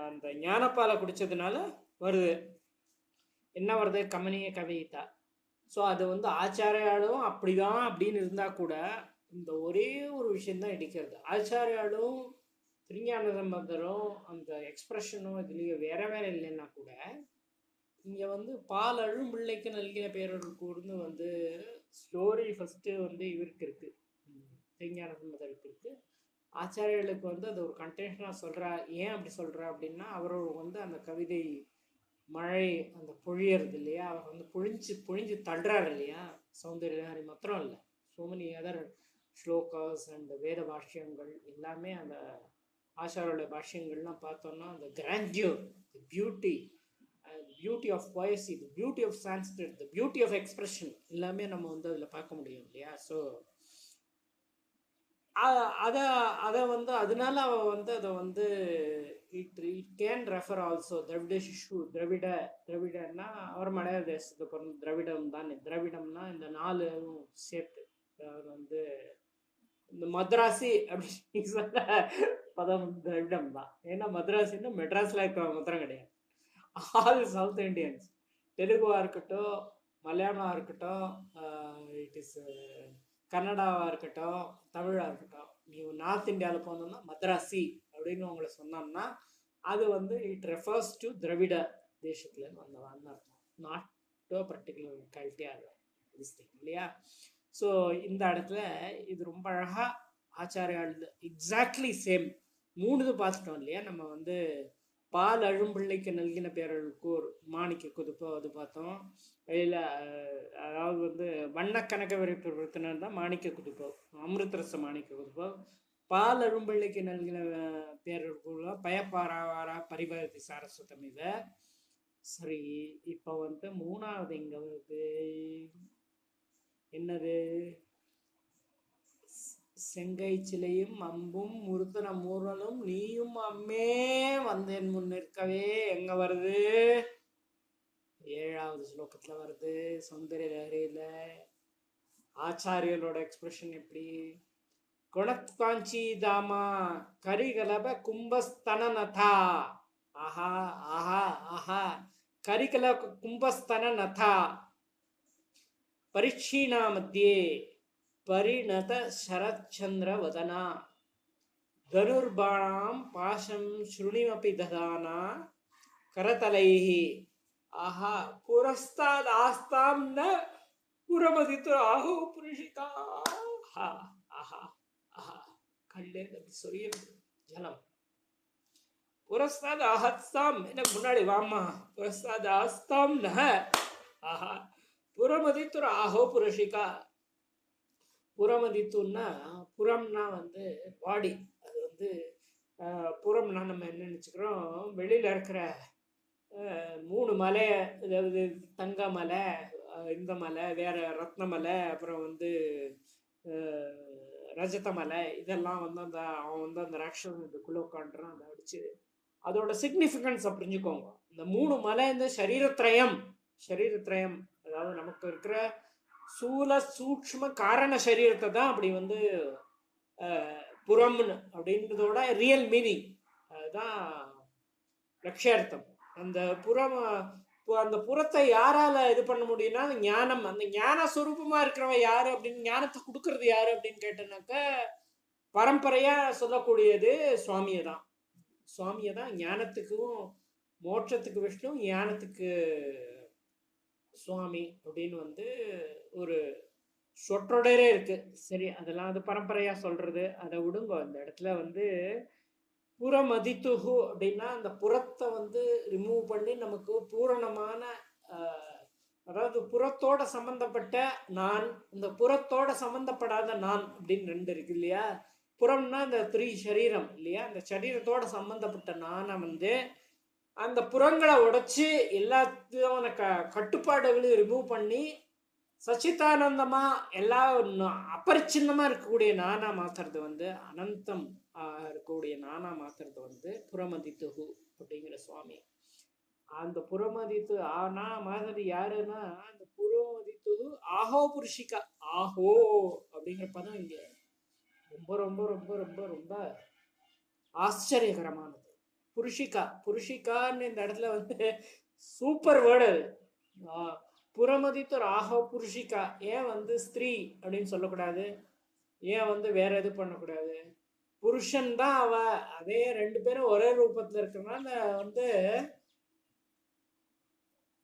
அந்த ஞானப்பாலை குடிச்சதுனால வருது. என்ன வருது? கமனிய கவிதா. ஸோ அது வந்து ஆச்சாரியாலும் அப்படிதான் அப்படின்னு இருந்தால் கூட இந்த ஒரே ஒரு விஷயந்தான் இடிக்கிறது. ஆச்சாரியாலும் திருஞான சம்பந்தரும் அந்த எக்ஸ்பிரஷனும் இதுலேயே வேற வேற இல்லைன்னா கூட இங்கே வந்து பால் அழும் பிள்ளைக்கு நல்கின பேரொரு கூர்ந்து வந்து ஸ்டோரி ஃபஸ்ட்டு வந்து இவருக்கு இருக்குது, திருஞான சம்பந்தருக்கு இருக்குது. ஆச்சாரியர்களுக்கு வந்து அது ஒரு கண்டென்ஷனாக சொல்கிறா. ஏன் அப்படி சொல்கிறா அப்படின்னா, அவரோட வந்து அந்த கவிதை மழை அந்த பொழியறது இல்லையா, அவர் வந்து பொழிஞ்சு தள்ளுறாரு இல்லையா. சௌந்தர்யலஹரி மாத்திரம் இல்லை, so many other slokas and வேத பாஷ்யங்கள் எல்லாமே அந்த ஆச்சாரோட பாஷ்யங்கள்லாம் பார்த்தோம்னா அந்த grandeur, the beauty of poesy, the beauty of Sanskrit, the beauty of expression எல்லாமே நம்ம வந்து அதில் பார்க்க முடியும் இல்லையா. ஸோ அதை வந்து அதனால அவள் வந்து அதை வந்து இட் கேன் ரெஃபர் ஆல்சோ திராவிட சிஷு. திராவிடன்னா அவர் மலையாள தேசத்தை பிறந்த திராவிடம் தானே. திராவிடம்னா இந்த 4 சேர்த்து அவர் வந்து இந்த மദ്രാசி அப்படின்னு சொல்ல பதம் திராவிடம் தான். ஏன்னா மദ്രാசின்னா மெட்ராஸில் இருக்கிற மாத்திரம் கிடையாது, ஆல் சவுத் இண்டியன்ஸ். தெலுங்குவாக இருக்கட்டும், மலையாளமாக இருக்கட்டும், இட் இஸ் கன்னடாவாக இருக்கட்டும், தமிழாக இருக்கட்டும், நீங்கள் நார்த் இந்தியாவில் போனோம்னா மദ്രാசி அப்படின்னு உங்களை சொன்னோம்னா அது வந்து இட் ரெஃபர்ஸ் டு திராவிட தேசத்துலேருந்து வந்தவான்னு அர்த்தம், நாட் டு பர்டிகுலர் லொக்காலிட்டியாக டிஸ்ட்ரிக்ட் இல்லையா. ஸோ இந்த இடத்துல இது ரொம்ப அழகாக ஆச்சாரியால் எக்ஸாக்ட்லி சேம் 3 பார்த்துட்டோம் இல்லையா. நம்ம வந்து பால் அழும்பிள்ளைக்கு நல்கின பேரழுக்கூர் மாணிக்க குதுப்போ அது பார்த்தோம். இல்லை அதாவது வந்து வண்ணக்கனக விருத்தினர் தான் மாணிக்க குதுப்போ, அமிர்தரச மாணிக்க குதுப்போ. பால் அழும்பிள்ளைக்கு நல்கின பேரழுக்கூர் பயப்பாராவாரா பரிபாரதி சாரஸ்வதம். இதை சரி, இப்போ வந்து 3வது இங்கே வருது. என்னது? செங்கை சிலையும் அம்பும் முருத்தன மூரலும் நீயும் அம்மே வந்து என் முன் நிற்கவே. எங்க வருது? 7வது ஸ்லோகத்துல வருது. சௌந்தர்யலஹரியில ஆச்சாரியரோட எக்ஸ்பிரஷன் எப்படி? குணத்காஞ்சி தாமா கரிகலப கும்பஸ்தனநதா. ஆஹா ஆஹா ஆஹா. கரிகல கும்பஸ்தனநதா பரீட்சீணா மத்தியே பரிணத சரச்சந்திர வதனா தனுர்பாணாம் பாசம் ஸ்ருணிமபி ததானா கரதலைஹி. ஆஹா. புரஸ்தாத் ஆஸ்தாம் ந புரமதித்து ஆஹோ புருஷிகா. ஆஹா ஆஹா ஆஹா. கல்லே சொரியும் ஜலம். புரஸ்தாத் ஆஹஸ்தாம், எனக்கு முன்னாடி வாமா. புரஸ்தாத் ஆஸ்தாம் ந. ஆஹா. புறமதித்துர் ஆஹோ புருஷிகா. புறமதித்துன்னா புறம்னா வந்து பாடி. அது வந்து புறம்னா நம்ம என்ன நினச்சிக்கிறோம், வெளியில் இருக்கிற 3 மலை, அதாவது தங்க மலை, இந்த மலை, வேற ரத்ன மலை, அப்புறம் வந்து ரஜத மலை, இதெல்லாம் வந்து அந்த அவன் வந்து அந்த ராட்சசன் இதுக்குள்ளே உட்காந்துறான். அதை அடிச்சு அதோட சிக்னிஃபிகன்ஸை புரிஞ்சுக்கோங்க. இந்த 3 மலை இந்த சரீரத்ரயம், சரீரத்ரயம் அதாவது நமக்கு இருக்கிற சூல சூக்ஷ்ம காரண சரீரத்தை தான் அப்படி வந்து புறம்னு அப்படின்றதோட ரியல் மீனிங் அதுதான் லட்சியார்த்தம். அந்த புறம், அந்த புறத்தை யாரால இது பண்ண முடியும்னா ஞானம். அந்த ஞான சுரூபமா இருக்கிறவன் யாரு அப்படின்னு, ஞானத்தை கொடுக்கறது யாரு அப்படின்னு கேட்டனாக்க பரம்பரையா சொல்லக்கூடியது சுவாமியை தான். சுவாமியை தான். ஞானத்துக்கும் மோட்சத்துக்கு விஷ்ணு, ஞானத்துக்கு சுவாமி அப்படின்னு வந்து ஒரு சொற்றொடரே இருக்கு. சரி, அதெல்லாம் அது பரம்பரையா சொல்றது, அதை விடுங்க. அந்த இடத்துல வந்து புறமதித்துகு அப்படின்னா அந்த புறத்தை வந்து ரிமூவ் பண்ணி நமக்கு பூரணமான அதாவது புறத்தோட சம்பந்தப்பட்ட நான், இந்த புறத்தோட சம்பந்தப்படாத நான் அப்படின்னு 2 இருக்கு இல்லையா. புறம்னா இந்த 3 சரீரம் இல்லையா, அந்த சரீரத்தோட சம்பந்தப்பட்ட நானை வந்து அந்த புறங்களை உடைச்சு எல்லா விதமான கட்டுப்பாடுகளையும் ரிமூவ் பண்ணி சச்சிதானந்தமா எல்லா அப்பரிச்சின்னமா இருக்கக்கூடிய நானா மாத்துறது வந்து, அனந்தம் இருக்கக்கூடிய நானா மாத்துறது வந்து புறமதித்துகு அப்படிங்கிற சுவாமி. அந்த புறமதித்து ஆனா மாதிரி யாருன்னா அந்த புறமதித்துகு ஆஹோ புருஷிகா. ஆஹோ அப்படிங்கிற பதம் இங்க ரொம்ப ரொம்ப ரொம்ப ரொம்ப ரொம்ப ஆச்சரியகரமானது. புருஷிகா, புருஷிகான்னு இந்த இடத்துல வந்து சூப்பர் வேர்டு அது. புறமதித்துர் ஆஹோ புருஷிகா. ஏன் வந்து ஸ்திரீ அப்படின்னு சொல்லக்கூடாது, ஏன் வந்து வேற எது பண்ணக்கூடாது, புருஷன் தான் அவ. அதே 2 பேரும் ஒரே ரூபத்துல இருக்கிறனால வந்து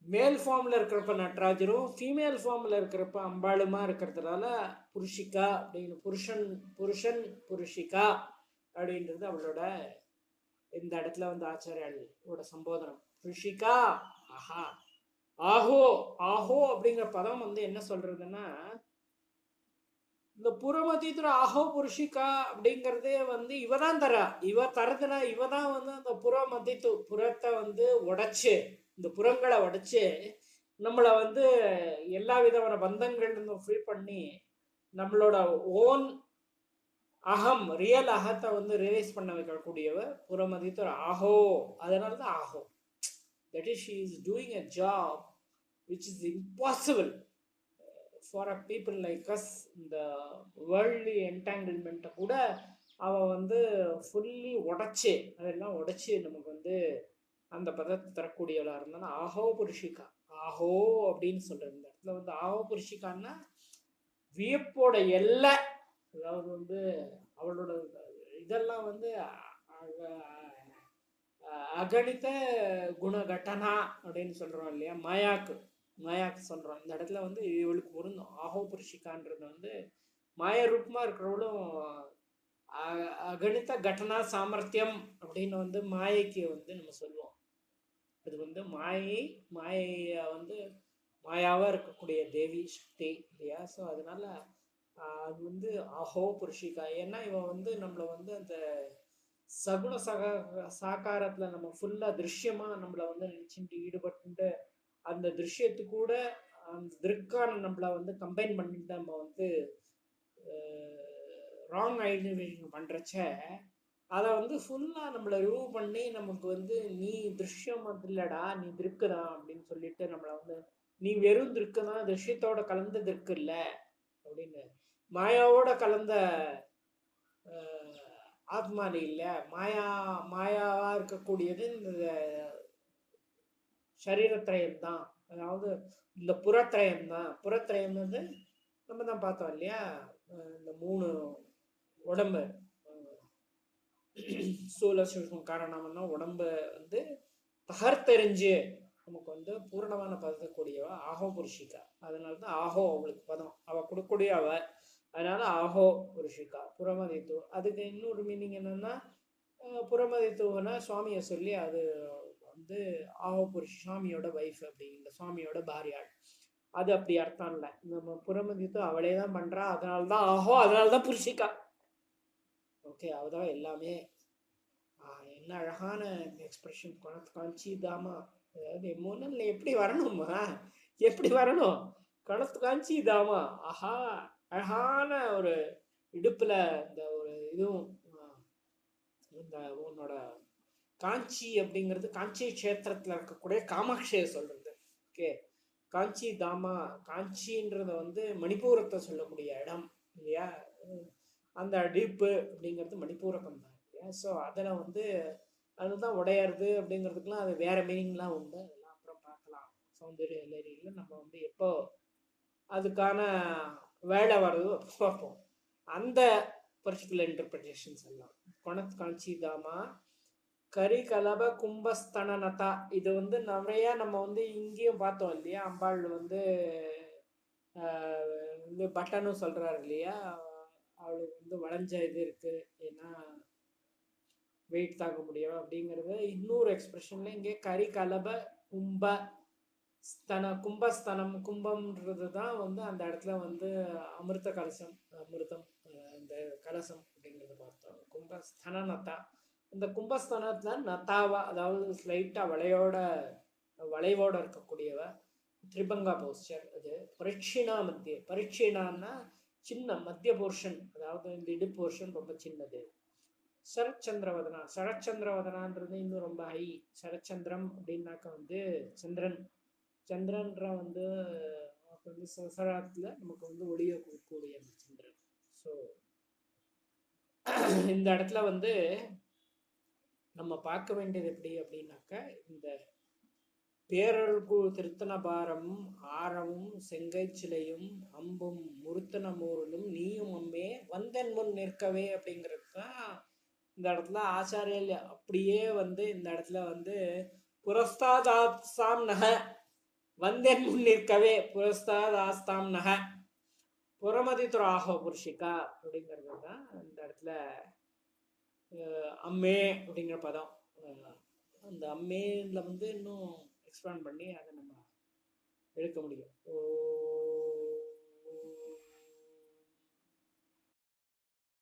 மேல் ஃபார்ம்ல இருக்கிறப்ப நடராஜரும், ஃபீமேல் ஃபார்ம்ல இருக்கிறப்ப அம்பாளுமா இருக்கிறதுனால புருஷிகா அப்படின்னு, புருஷன் புருஷன் புருஷிகா அப்படின்றது அவளோட இந்த இடத்துல வந்து ஆச்சாரியோட சம்போதனம். புருஷிகா ஆஹா. ஆஹோ, ஆஹோ அப்படிங்கிற பதம் வந்து என்ன சொல்றதுன்னா, இந்த புறமதித்துற ஆஹோ புருஷிகா அப்படிங்கிறதே வந்து இவ தான் தரா. இவ தரதுனா இவ தான் வந்து அந்த புறமதித்து புறத்தை வந்து உடைச்சு, இந்த புறங்களை உடைச்சு நம்மளை வந்து எல்லா விதமான பந்தங்கள்லேருந்து ஃப்ரீ பண்ணி நம்மளோட ஓன் அகம், ரியல் அகத்தை வந்து ரியலைஸ் பண்ண வைக்கக்கூடியவ புறமதித்துற ஆஹோ. அதனால தான் ஆஹோ. That is, she is doing a job which is impossible for a people like us. இந்த வேர்ல்ட்லி என்டாங்கிள்மெண்ட்டை கூட அவன் வந்து ஃபுல்லி உடைச்சு, அதெல்லாம் உடைச்சு நமக்கு வந்து அந்த பதத்தை தரக்கூடியவளாக இருந்தாலும் ஆஹோ புருஷிகா. ஆஹோ அப்படின்னு சொல்றது இந்த இடத்துல வந்து ஆஹோ புருஷிகான்னா வியப்போட எல்லை. அதாவது வந்து அவளோட இதெல்லாம் வந்து அகணித குணகட்டனா அப்படின்னு சொல்றோம் இல்லையா, மாயாக்கு, மாயாக்கு சொல்றோம். இந்த இடத்துல வந்து இவளுக்கு பொருந்தும். ஆஹோ புருஷிகான்றது வந்து மாய ரூபமா இருக்கிறவளும் அகணித கட்டனா சாமர்த்தியம் அப்படின்னு வந்து மாயைக்கு வந்து நம்ம சொல்லுவோம். அது வந்து மாயை, மாயைய வந்து மாயாவா இருக்கக்கூடிய தேவி சக்தி இல்லையா. ஸோ அதனால அது வந்து ஆஹோ புருஷிகா. ஏன்னா இவன் வந்து நம்மளை வந்து அந்த சகுண சாக்காரத்துல நம்ம ஃபுல்லா திருஷ்யமா நம்மளை வந்து நினைச்சுட்டு ஈடுபட்டு அந்த திருஷ்யத்து கூட அந்த திருக்கான நம்மளை வந்து கம்பைன் பண்ணிட்டு நம்ம வந்து ராங் ஐடென்டிஃபிகேஷன் பண்றச்ச அதை வந்து ஃபுல்லா நம்மளை ரிமூவ் பண்ணி நமக்கு வந்து நீ திருஷ்யம் இல்லடா, நீ திருக்குதான் அப்படின்னு சொல்லிட்டு நம்மளை வந்து நீ வெறும் திருக்குதான், திருஷ்யத்தோட கலந்த திருக்கு இல்லை அப்படின்னு, மாயாவோட கலந்த ஆத்மானி இல்லை, மாயாவா இருக்கக்கூடியது இந்த சரீரத்திரயம் தான். அதாவது இந்த புறத்திரயம் தான். புறத்திரயம் வந்து நம்ம தான் பார்த்தோம் இல்லையா, இந்த 3 உடம்பு, சூழ சூழ்க்கும் காரணம்னா உடம்ப வந்து தகர்த்தெறிஞ்சு நமக்கு வந்து பூரணமான பதக்கூடியவ ஆஹோ புருஷிகா. அதனாலதான் ஆஹோ அவளுக்கு பதம், அவ கொடுக்கக்கூடிய அவ. அதனால ஆஹோ புருஷிகா புறமதித்து. அதுக்கு இன்னொரு மீனிங் என்னன்னா, புறமதித்துவனா சுவாமியை சொல்லி அது வந்து ஆஹோ புருஷ சுவாமியோட வைஃப் அப்படிங்கிற, சுவாமியோட பாரியாள். அது அப்படி அர்த்தம் இல்லை. நம்ம புறமதித்து அவளே தான் பண்றா, அதனால்தான் ஆஹோ, அதனால்தான் புருஷிகா. ஓகே, அவதான் எல்லாமே. என்ன அழகான எக்ஸ்பிரஷன், குணத்து காஞ்சி தாமா. அதாவது முன்னல்ல எப்படி வரணுமா, எப்படி வரணும், குணத்து காஞ்சி தாமா. ஆஹா, அழகான ஒரு இடுப்புல இந்த ஒரு இதுவும் இந்த உன்னோட காஞ்சி அப்படிங்கிறது காஞ்சி கஷேத்திரத்துல இருக்கக்கூடிய காமாட்சியை சொல்றது. ஓகே, காஞ்சி தாமா, காஞ்சின்றத வந்து மணிப்பூரத்தை சொல்லக்கூடிய இடம் இல்லையா. அந்த டிப்பு அப்படிங்கிறது மணிப்பூரகம் தான் இல்லையா. ஸோ அதில் வந்து அதுதான் உடையிறது அப்படிங்கிறதுக்கெலாம் அது வேற மீனிங்லாம் உண்டு. அதெல்லாம் அப்புறம் பார்க்கலாம். சௌந்தரிய லஹரியில் நம்ம வந்து எப்போ அதுக்கான வேலை வர்றதோ பார்ப்போம். அந்த பர்டிகுலர் இன்டர்பிரிட்டேஷன்ஸ் எல்லாம் கொணத் காஞ்சி தாமா கரி கலப கும்பஸ்தனனதா, இது வந்து நிறைய நம்ம வந்து இங்கேயும் பார்த்தோம் இல்லையா. அம்பாள் வந்து வந்து பட்டனும் சொல்றாரு இல்லையா, அவளுக்கு வந்து வளைஞ்ச இது இருக்கு, ஏன்னா வெயிட் தாக்க முடியும் அப்படிங்கிறது. இன்னொரு எக்ஸ்பிரஷன்ல இங்கே கரி கலப கும்ப ஸ்தன, கும்பஸ்தனம், கும்பம்ன்றது தான் வந்து அந்த இடத்துல வந்து அமிர்த கலசம், அமிர்தம் அந்த கலசம் அப்படிங்கிறது பார்த்தோம். கும்பஸ்தனனதா, இந்த கும்பஸ்தானத்துல நத்தாவா, அதாவது ஸ்லைட்டா வளைவோட இருக்கக்கூடியவ. திரிபங்கா போஸ்டர் அது. பரீட்சிணா மத்திய, பரீட்சிணான்னா சின்ன மத்திய போர்ஷன், அதாவது இந்த இடு போர்ஷன் ரொம்ப சின்னது. சரச்சந்திரவதனா, சரச்சந்திரவதனான்றது இன்னும் ரொம்ப ஹை. சரச்சந்திரம் அப்படின்னாக்க வந்து சந்திரன், சந்திரன்ற வந்து சசராத்துல நமக்கு வந்து ஒளிய கொடுக்கக்கூடிய அந்த சந்திரன். ஸோ இந்த இடத்துல வந்து நம்ம பார்க்க வேண்டியது எப்படி அப்படின்னாக்க, இந்த பேரழகு திருத்தனபாரமும் ஆரமும் செங்கை சிலையும் அம்பும் முருத்தன மூரலும் நீயும் அம்மே வந்தன் முன் நிற்கவே அப்படிங்கிறது தான் இந்த இடத்துல ஆச்சாரியல் அப்படியே வந்து இந்த இடத்துல வந்து புரஸ்தாதாஸ்தாம் நக, வந்தன் முன் நிற்கவே புரஸ்தாதாஸ்தாம் நக புறமதித்துராகோ புருஷிகா அப்படிங்கிறது தான் இந்த இடத்துல அம்மே அப்படிங்கிற பதம். அந்த அம்மேல வந்து இன்னும் எக்ஸ்பேண்ட் பண்ணி அதை நம்ம எடுக்க முடியும். ஓ